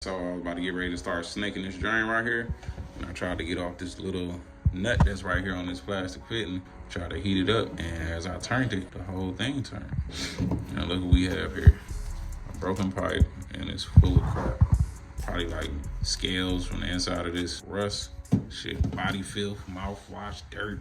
So I was about to get ready to start snaking this drain right here. And I tried to get off this little nut that's right here on this plastic fitting. Tried to heat it up, and as I turned it, the whole thing turned. Now look what we have here. A broken pipe, and it's full of crap. Probably like scales from the inside of this rust. Shit, body filth, mouthwash, dirt.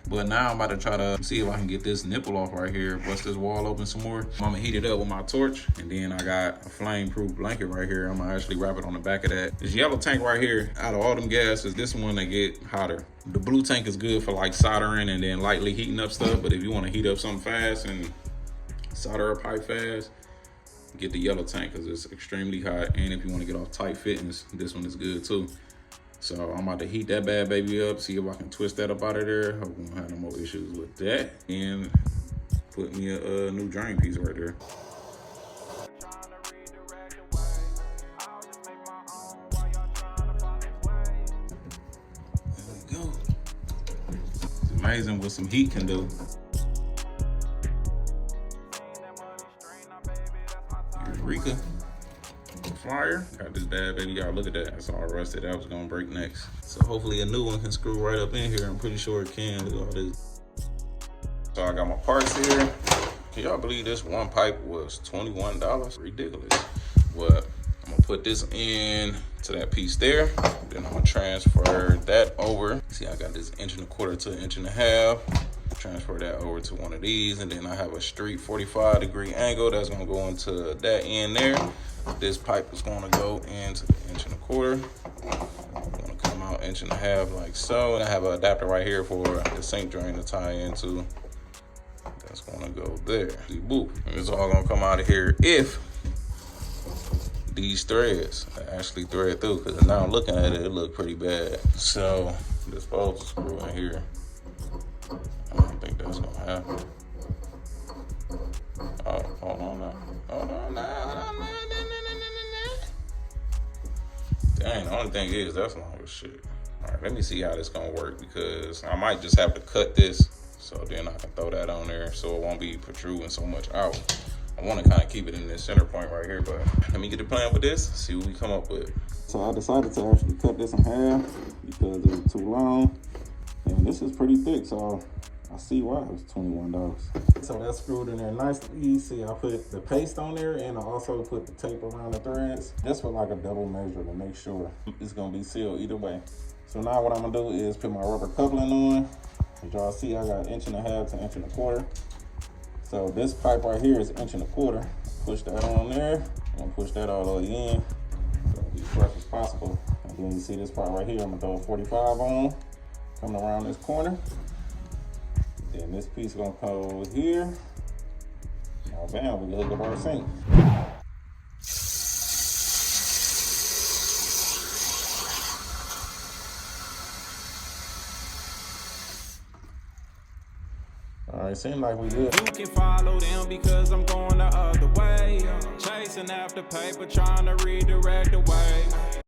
But now I'm about to try to see if I can get this nipple off right here, bust this wall open some more. I'm gonna heat it up with my torch, and then I got a flame-proof blanket right here. I'm gonna actually wrap it on the back of that. This yellow tank right here, out of all them gases, this one they get hotter. The blue tank is good for like soldering and then lightly heating up stuff, but if you wanna heat up something fast and solder a pipe fast, get the yellow tank because it's extremely hot. And if you wanna get off tight fittings, this one is good too. So I'm about to heat that bad baby up, see if I can twist that up out of there. Hope we won't have no more issues with that. And put me a new drain piece right there. There we go. It's amazing what some heat can do. Eureka. Flyer. Got this bad baby, y'all look at that. That's all rusted. That was gonna break next. So hopefully a new one can screw right up in here. I'm pretty sure it can. Look at all this. So I got my parts here. Can y'all believe this one pipe was $21? Ridiculous. Well, I'm gonna put this in to that piece there. Then I'm gonna transfer that over. See, I got this 1.25 to 1.5 inches. Transfer that over to one of these, and then I have a straight 45-degree angle that's gonna go into that end there. This pipe is gonna go into the 1.25 inches. Gonna come out 1.5 inches like so, and I have an adapter right here for the sink drain to tie into. That's gonna go there. See, boop. And it's all gonna come out of here if these threads actually thread through, because now looking at it, it look pretty bad. So this supposed to screw in here. I don't think that's gonna happen. Oh, hold on now. Hold on now. Dang, the only thing is that's long as shit. All right, let me see how this gonna work, because I might just have to cut this so then I can throw that on there so it won't be protruding so much out. I want to kind of keep it in this center point right here, but let me get the plan with this, see what we come up with. So I decided to actually cut this in half because it was too long. And this is pretty thick, so I see why it was $21. So that's screwed in there nicely. See, I put the paste on there, and I also put the tape around the threads just for like a double measure to make sure it's gonna be sealed either way. So now what I'm gonna do is put my rubber coupling on. As y'all see, I got 1.5 to 1.25 inches. So this pipe right here is 1.25 inches. Push that on there. I'm gonna push that all the way in so it'll be fresh as possible. And then you see this part right here, I'm gonna throw a 45 on, coming around this corner. Then this piece is gonna come over here. Now bam, we can hook up our sink. All right, seems like we good. You can follow them because I'm going the other way. Chasing after paper, trying to redirect the way.